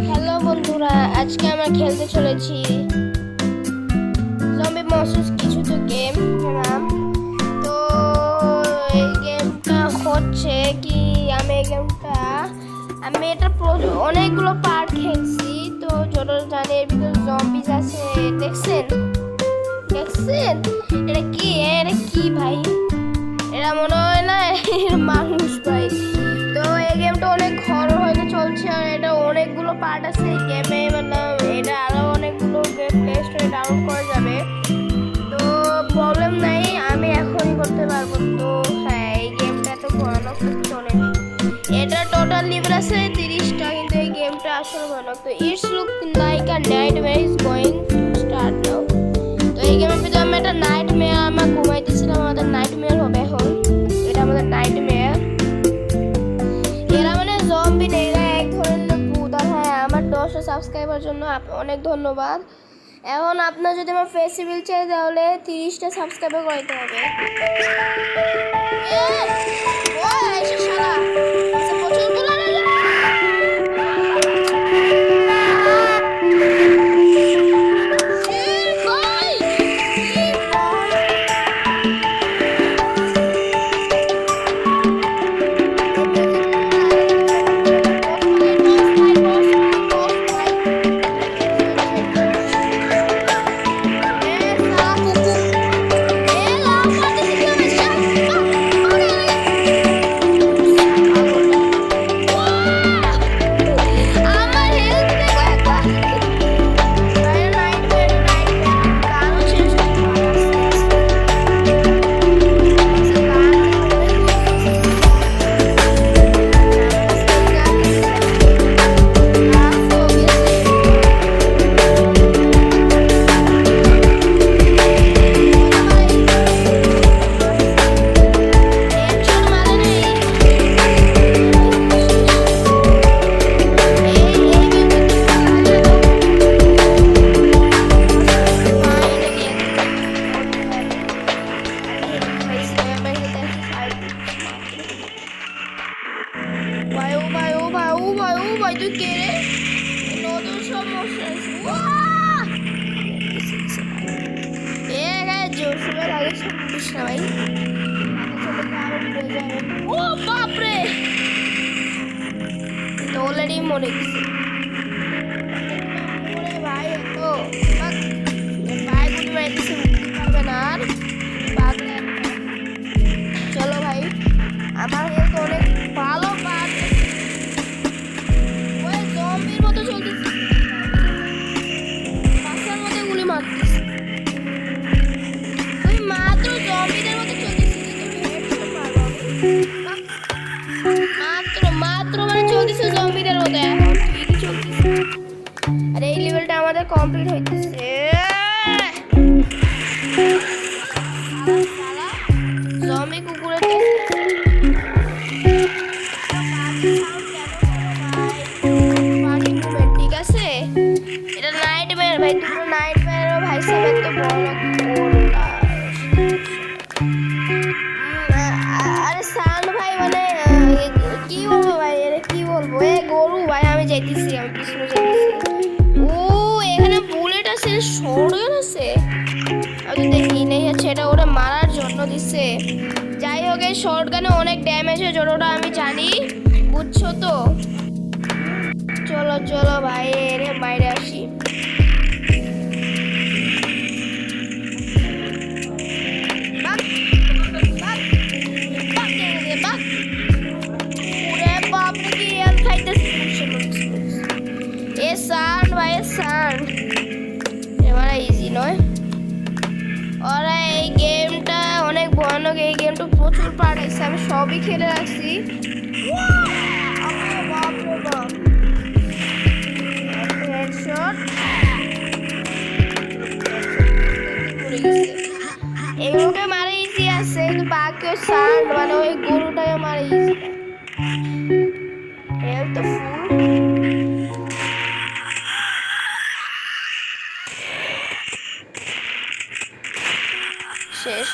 Hello বন্ধুরা, আজকে আমরা খেলতে চলেছি জম্বি মনস্টারস কিছু তো গেম খেলাম। তো এই গেমটা হচ্ছে কি, আমি এটা অনেকগুলো পার্ট খেলছি। তো যত জানি এর ভিতরে জম্বিজ আছে। দেখছেন দেখছেন এটা কি ভাই? এটা মনে হয় না মানুষ ভাই। তো এই গেমটা অনেক ঘর হয়ে চলছে আর এটা অনেকগুলো পার্ট আছে এই গেমে, মানে এটা আরো অনেকগুলো প্লে স্টোরে ডাউনলোড করা যাবে। তো প্রবলেম নাই, আমি এখনই করতে পারবো। তো হ্যাঁ, এই গেমটা এত ভয়ানক চলে। এটা টোটাল লেভেল আছে 30টা, কিন্তু এই গেমটা আসলে ভয়ানক। তো it's look like a nightmare is going to start now. তো এই গেমের ভিতরে আমি একটা নাইটমেয়ার, আমরা ঘুমাইতেছিলাম, আমাদের নাইটমেয়ার হবে এখন। এটা আমাদের নাইটমেয়ার। এরা মানে জম্বি নেই, এরা এক ধরনের ভূত। আর হ্যাঁ, আমার 10 সাবস্ক্রাইবার জন্য অনেক ধন্যবাদ। এখন আপনার যদি আমার ফেসিবিল চাই তাহলে 30টা সাবস্ক্রাইবার করাইতে হবে। প্রচুর ভাই, তুই কে রে? নতুন সব মশলা জোর সময় আগে সব বুঝিস না ভাই। ও বাপরে, অলরেডি মরে গেছে ভাই। তো ভাই গুলি মাইতেছে, মুক্তি পাবে না আর। চলো ভাই, আমার হেলথ অনেক ভালো পার। ওই জম্বির মতো চলতেছে, বাসার মধ্যে গুলি মারতেছে। ওই মাত্র জম্বিদের মতো চলতেছে, মাত্র মানে চলতেছে জম্বিদের মতো। এখন ঠিকই চলতেছে। আর এই লেভেলটা আমাদের কমপ্লিট হইতেছে। জম্বি কুকুরের ঠিক আছে। এটা নাইটমেয়ার ভাই, দুটো নাইটমেয়ার ভাই সাহেব এত বড়। আরে সান ভাই, মানে কি বলবো ভাই, এটা কি বলবো? এ গরু ভাই, আমি যাইতেছি, আমি পিছনে যাইতেছি। ও এখানে বুলেট আছে, শটগান আছে। আমি দেখি নেই হচ্ছে এটা ওরা মারার জন্য দিচ্ছে। যাই হোক, এই শটগানে অনেক ড্যামেজ হয়, যতটা আমি জানি, বুঝছো তো? চলো চলো ভাই, এরে বাইরে আসি। এবার ইজি নয়। ওরা এই গেমটা অনেক ভয়ানক, এই গেমটা প্রচুর পার্ট আছে, আমি সবই খেলে রাখছি। এগুলোকে মারা ইজি আছে, কিন্তু বাকি সান মানে ওই গরুটাকে মারা ইজি। হেলথ ফুল। শেষ।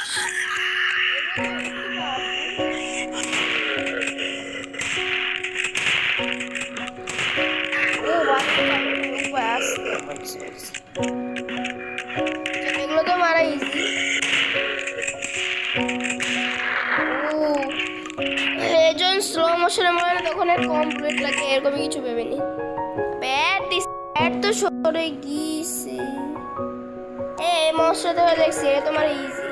মশারে মনে হয় তখন কমপ্লিট লাগে এরকমই কিছু ভেবেনি। ব্যাট তো সরে গিয়েছে। এই মশা ধরে দেখছি এটা তোমার ইজি।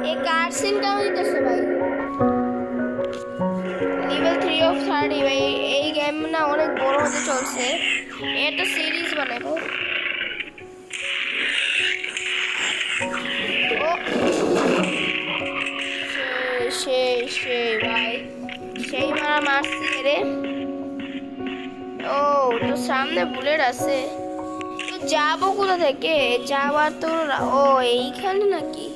এই কার সিন কেমন দিতেছে ভাই? লেভেল 3 অফ 30 ভাই। এই গেম না অনেক বড় হতে চলছে, এটা সিরিজ বানাবো। ও সেই ভাই, সেই মারা মারছি রে। ও তো সামনে বুলেট আছে, তো যাবো কোথা থেকে? যাবার তো ও এইখানে নাকি?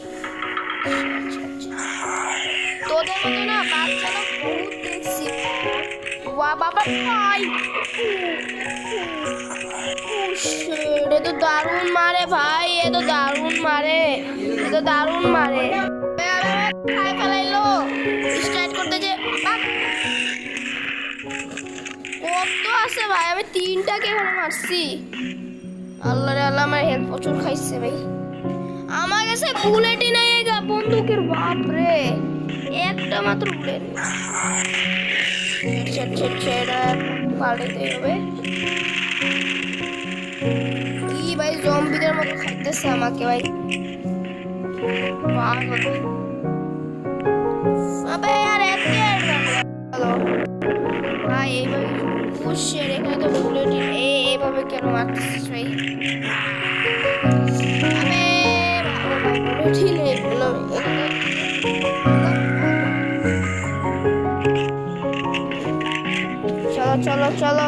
তোদের মতো না বাচ্চারা বহুত দেখছি। বাবা ভাই এ তো দারুণ মারে ভাই, এ তো দারুণ মারে, এ তো দারুণ মারে। খাই ফেলাইলো স্টার্ট করতে যে কত আছে ভাই, আমি 3টাকে এখানে মারছি। আল্লাহ রে আল্লাহ, আমার হেলথ প্রচুর খাইছে ভাই। আমার কাছে বুলেটই নাই বন্দুকের, বাপ রে একটা মাত্র বুলেট। পাল্টাতে হবে কি ভাই, জম্বিদের মতো খাইতেছে আমাকে ভাই। আবে यार ভাই এইভাবে পুশের, এখানে তো বুলেট এইভাবে কেন মারতেছিস ভাই? আবে বুলেটই নেই। চলো চলো চলো,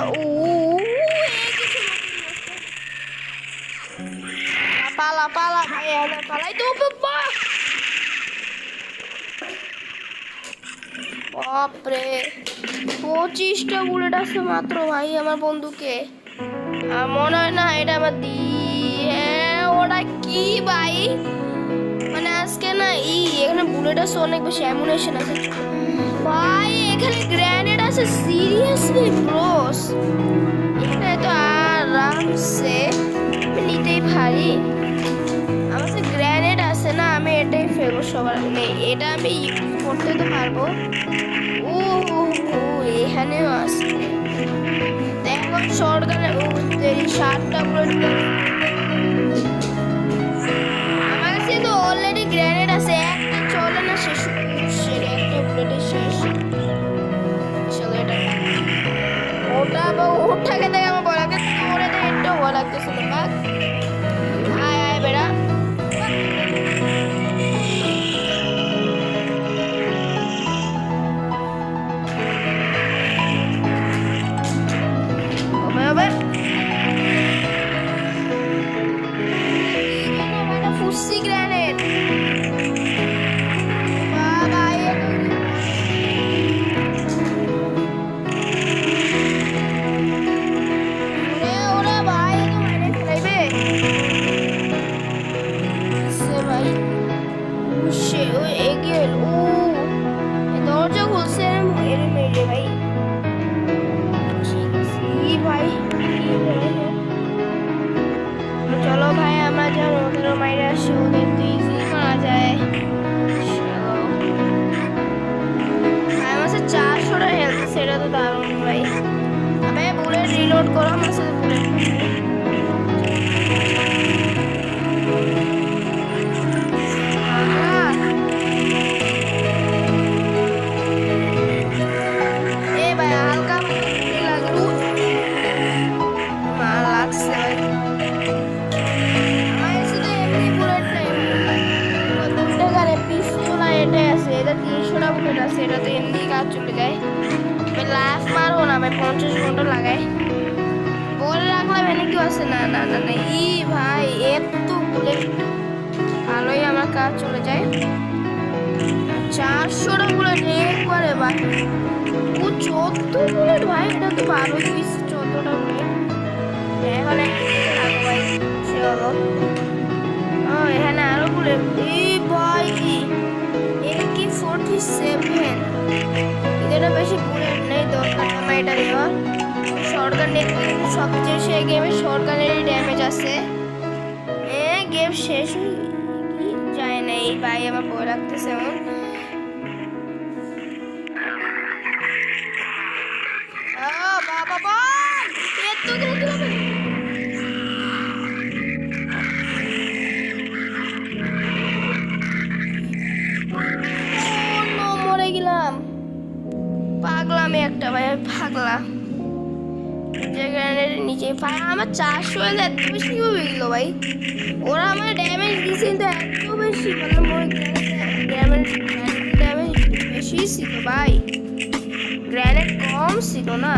পালা পালা ভাই, পালাই তো। বাপরে 25টা বুলেট আছে মাত্র ভাই আমার বন্ধুকে। মনে হয় না এটা আমার দিয়ে ওটা কি ভাই, মানে আজকে না এখানে বুলেট আছে অনেক বেশি, অ্যামুনেশন আছে ভাই, এখানে গ্রেনেড আছে। সিরিয়াসলি ব্রোস, এখানে তো আরামসে নিতেই পারি। আমার কাছে গ্রেনেড আছে না, আমি এটাই ফেলবো সবার আগে। এটা আমি ইউজ করতে তো পারবো। ও এখানেও আছে দেখো শর্টগানের 7টা বুলেট। আমার কাছে তো অলরেডি গ্রেনেড আছে, একটা চলে না শেষ, একটা বুলেটে শেষ। চলো এটা ওটা বা ওটাকে দেখে আমার ভয় লাগে, ওরে দেখে একটু ভয় লাগতেছিল। আয় আয় বেড়া, ফুসি গ্রেনেড বাবা, ওরা ভাই মাইনে ফেলাইবে ভাই। সে ওই এগিয়ে দরজা খুলছে এর মেরে ভাই। ভাই চলো ভাই আমরা যেন ওদেরও মাইরে আসি, ওদের তো ইজি মারা যায়। আমার কাছে 400টা হেলথ, সেটা তো দারুণ ভাই। আবে বুলেট রিলোড করো, আমার সাথে বুলেট সেটা তো এমনি কাজ চলে যায়। লাফ মারবো না ভাই, 50 ঘন্টা লাগায় বলে রাখলাম। এনে কেউ আছে না না না না, ভাই এত বুলেট ভালোই আমার কাজ চলে যায়। 400টা বুলেট একবারে ভাই, ও 14 বুলেট ভাই, এটা তো ভালোই দিচ্ছে 14টা বুলেট। এখন ভাই সে হলো এখানে আরো বুলেট। ভাই কি 47, এটা বেশি বুলেট নেই, দরকার আমার এটা নেওয়া। শর্টগান সবচেয়ে সে গেমে শর্টগানেরই ড্যামেজ আছে। গেম শেষ যায় না এই ভাই, আমার ভয় লাগতেছে। বাবা এতগুলো দিলাম মরে গেলাম পাগলামি একটা ভাই পাগলা যে গ্রেনেডের নিচে ভাই আমার 400 হেলথ এত বেশি হয়ে গেল ভাই ওরা আমার ড্যামেজ দিয়েছে কিন্তু এত বেশি মানে মোর ড্যামেজ বেশি ছিল ভাই গ্রেনেড কম ছিল না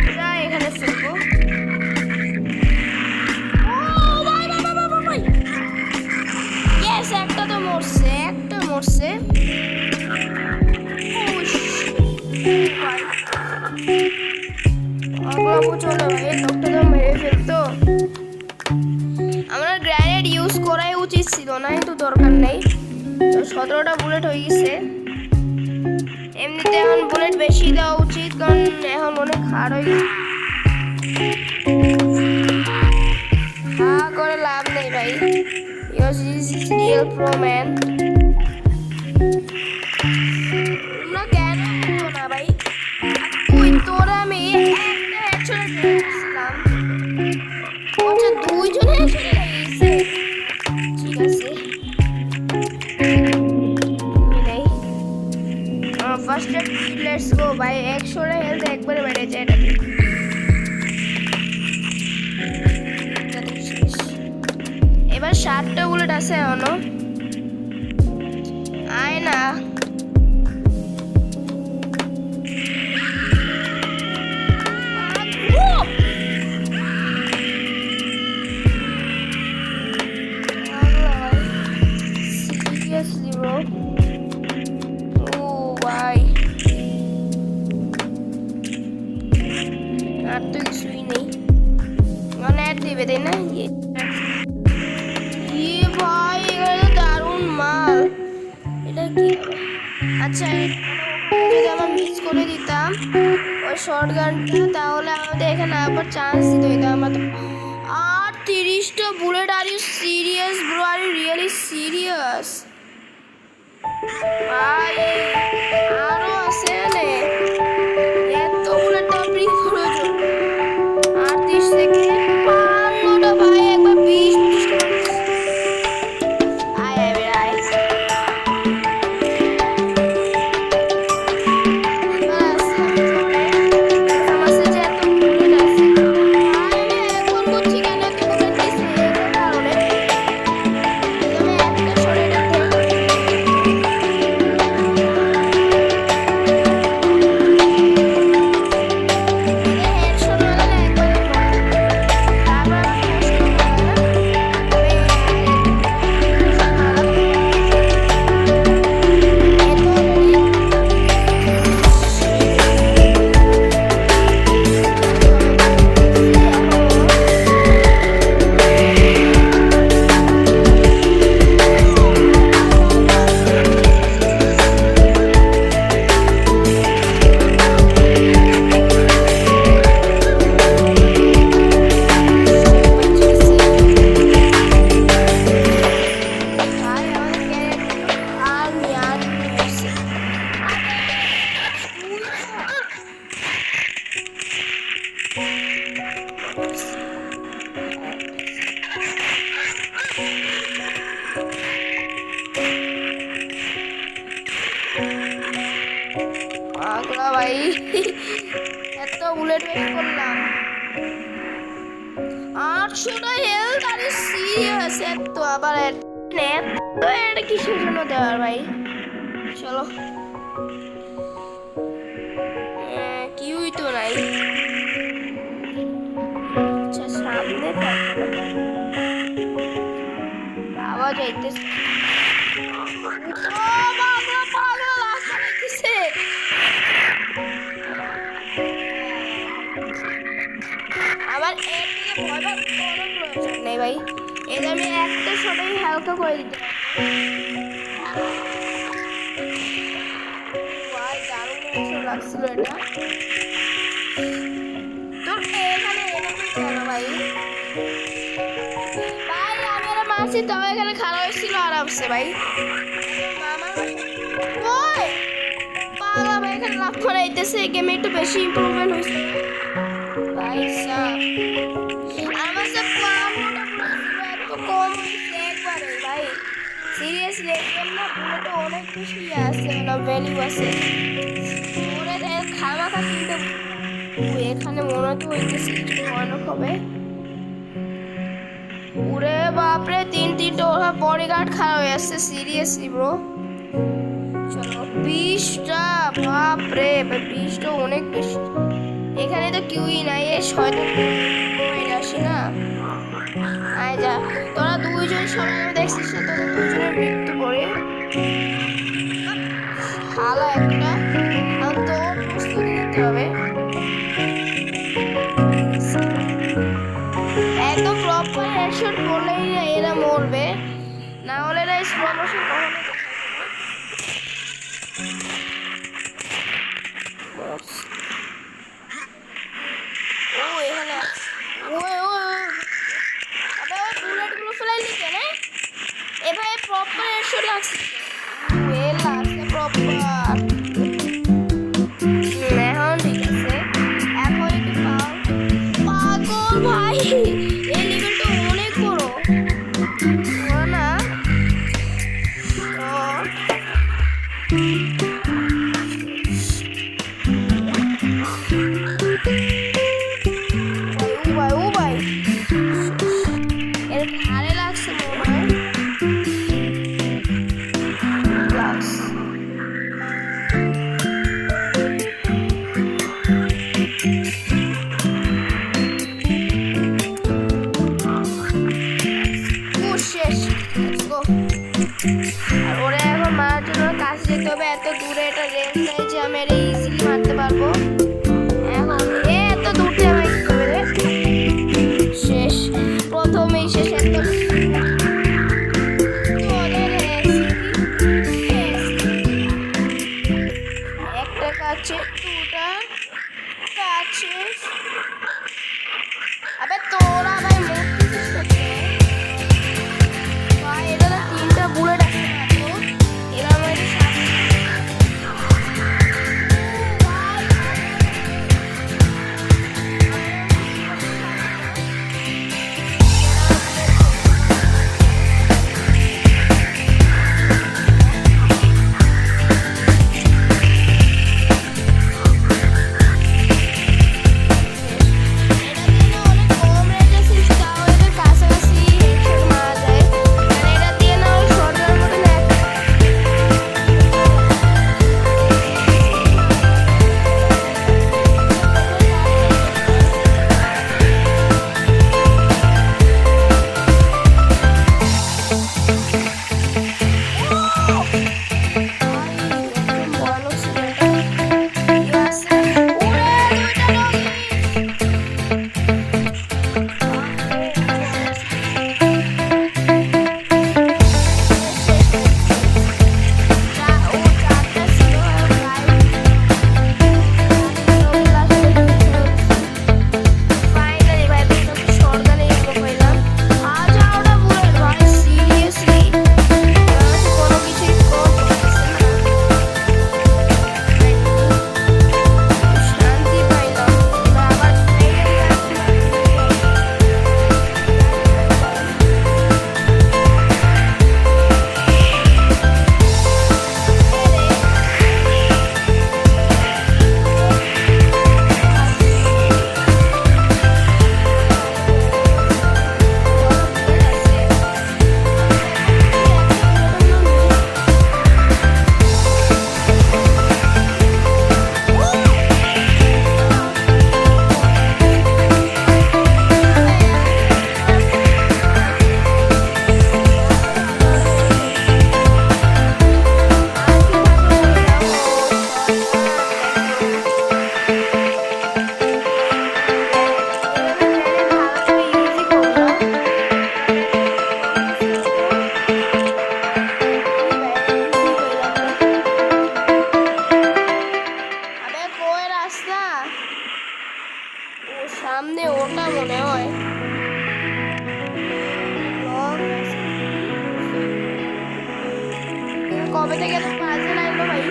এবার এখানে ফেলবো একটা তো মরছে আমরা গ্রেনেড ইউজ করাই উচিত ছিল না কিন্তু দরকার নেই তো 17টা বুলেট হয়ে গেছে এমনিতে এখন বুলেট বেশি দেওয়া উচিত কারণ এখন অনেক হার্ড হয়ে গেছে করে লাভ নেই ভাই Yours is real pro man তোমরা কেন বলো না ভাই তুই তোরা আমি একটা হেডশট দিয়েছিলাম ওটা দুইজনে হেডশট লাগিয়েছে ঠিক আছে ফার্স্ট লেটস গো ভাই 100 টা হেলথ একবারে বেড়ে যায় এটা এবার 60টা বুলেট আছে এখনো আয় না সিরিয়াসলি ব্রো ও ভাই আর তো কিছুই নেই মানে অ্যাড দিবে তাই না ভাই এগুলো দারুণ মাল এটা কি আচ্ছা যদি আমরা মিস করে দিতাম ওই শর্ট গানটা তাহলে আমাদের এখানে আবার চান্স দিতে হইতো আমরা তো আর 30টা bullet are you serious bro are you really serious ভাই আরো আছে নে এত বুলেট তো আপনি প্রয়োজন 38 সেকেন্ড 5টা ভাই একবার 20 পাগলা ভাই এত বুলেট ওয়েস্ট করলাম 800টা হেলথ আর সিরিয়াস এত আবার তো এটা কিসের জন্য দেওয়ার ভাই চলো কিউই তো নাই আচ্ছা সামনে আওয়াজ আইতেছে আমার এর থেকে ভয় পাওয়ার কোনো প্রয়োজন নেই ভাই এটা আমি একটা শটেই হালকা করে দিতে ভাই দারুণ হেডশট লাগছিল এটা তো এখানে কেন ভাই ভাই আমি আর মাসি তো এখানে খারাপ হয়েছিল আরামসে ভাই মামার ওই পাগলা ভাই এখানে লাভ বানাইতেছে, গেমে একটু বেশি ইমপ্রুভমেন্ট হয়েছে ভাই সাব। আমার সব এত কম হয়েছে একবারে ভাই, সিরিয়াসলি দেখবেন না, বুলেটে অনেক বেশি আছে, মানে ভ্যালু আছে। ওরে খামাখা কিনতে এখানে মনে তো হইতেছে ভয়ানক হবে। ওরে বাপরে, তিনটে ওরা বডিগার্ড খারাপ হয়ে আসছে, সিরিয়াসলি ব্রো। চলো 20টা, বাপরে 20টা অনেক বেশি। এখানে তো কেউই নাই, এ শয়তান আসি না। আয় যা, তোরা দুইজন সবাই দেখছিস না, তোদের দুইজনের মৃত্যু করে হালা একটা। এখন তোর প্রস্তুতি নিতে হবে একদম প্রপার হেডশট করলেই এরা মরবে, না হলে এরা স্লো মোশন কখনো ও এখানে ওই আবে ওই বুলেটগুলো ফেলাইলি কেন? এভাবে প্রপার হেডশট লাগছে, এ লাগছে প্রপার। এখন ঠিক আছে, এখন একটু পাগল ভাই, এই লেভেলটা অনেক বড় না? ও ভাই এর ভারে লাগছে মনে হয়। আর ওরা এখন মারার জন্য কাছে যেতে হবে, এত দূরে এটা রেঞ্জ নেই যে আমি এটা ইজিলি মারতে পারবো। এখন এত দূর থেকে আমি কি করবে রে? শেষ, প্রথমেই শেষ একদম। একটা কাছে, দুটা কাছে। আবে তোরা ভাই মরতেছিস নাকি? ভাই এটা তো 3টা বুলেট আছে মাত্র, এরা আমার সামনে ওটা মনে হয়। কবে থেকে তো কাজে লাগলো ভাই?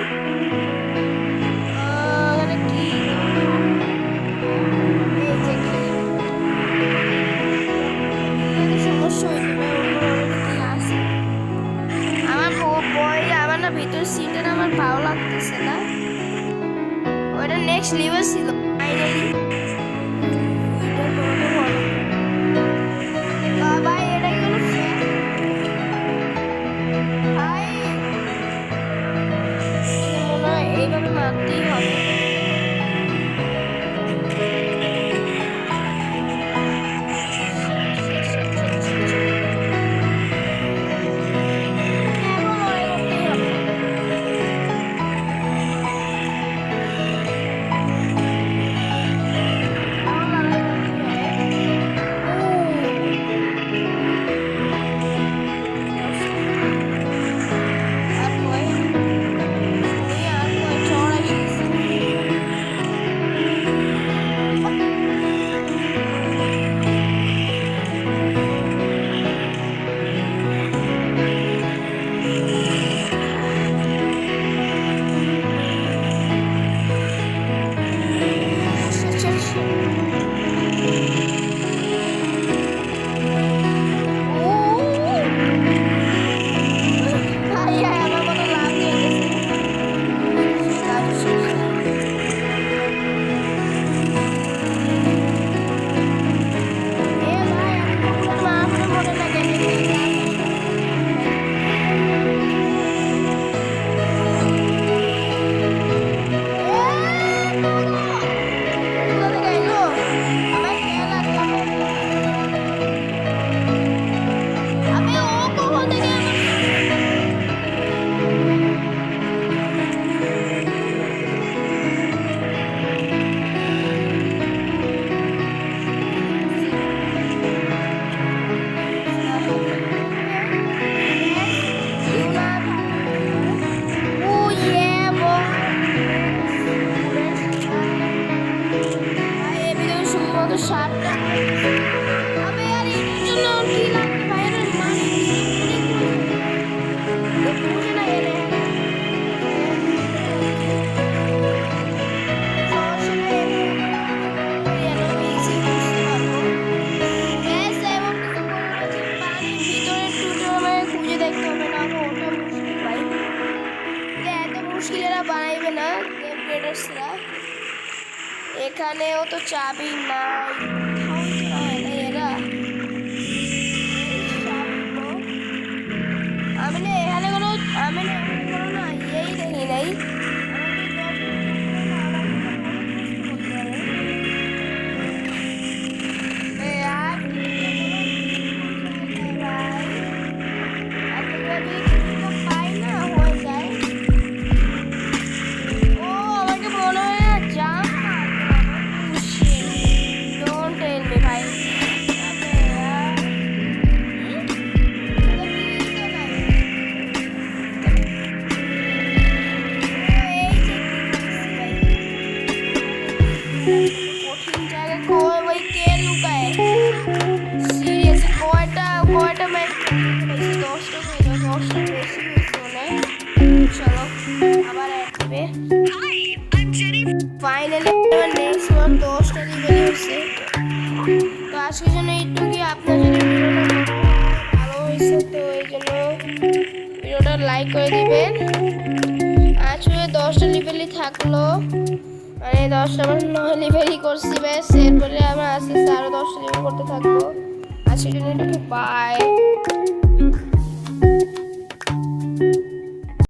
ওটা নেক্সট লেভেল ছিল ফাইনালি। ভাই এটা কি হলো ভাই, মনে হয় এইভাবে মারতেই হবে। বানাইবে না গেম ক্রিয়েটার্সরা। এখানেও তো চাবি নাই, এরা আমি না এখানে কোনো না ইয়েই দেখি নাই। কঠিন জায়গায় কই ভাই কে লুকায় সিরিয়াসলি কয়টা ম্যাচ 10টা হয়ে গেল, 10টা বেশি হয়েছে। চলো আবার আসবে ফাইনালি নেক্সট ওয়ান 10টা লেভেল হয়েছে। তো আজকের জন্য এইটুকুই। আপনার যদি ভিডিওটা ভালো হয়েছে তো এই জন্য ভিডিওটা লাইক করে দিবেন। আজকে 10টা লেভেলই থাকলো, মানে 10টা আমার 9 লেভেলই করছি ব্যাস। এরপরে আমার আস্তে আস্তে আরো 10টা লেভেল করতে থাকবো। আজকের জন্য বাই।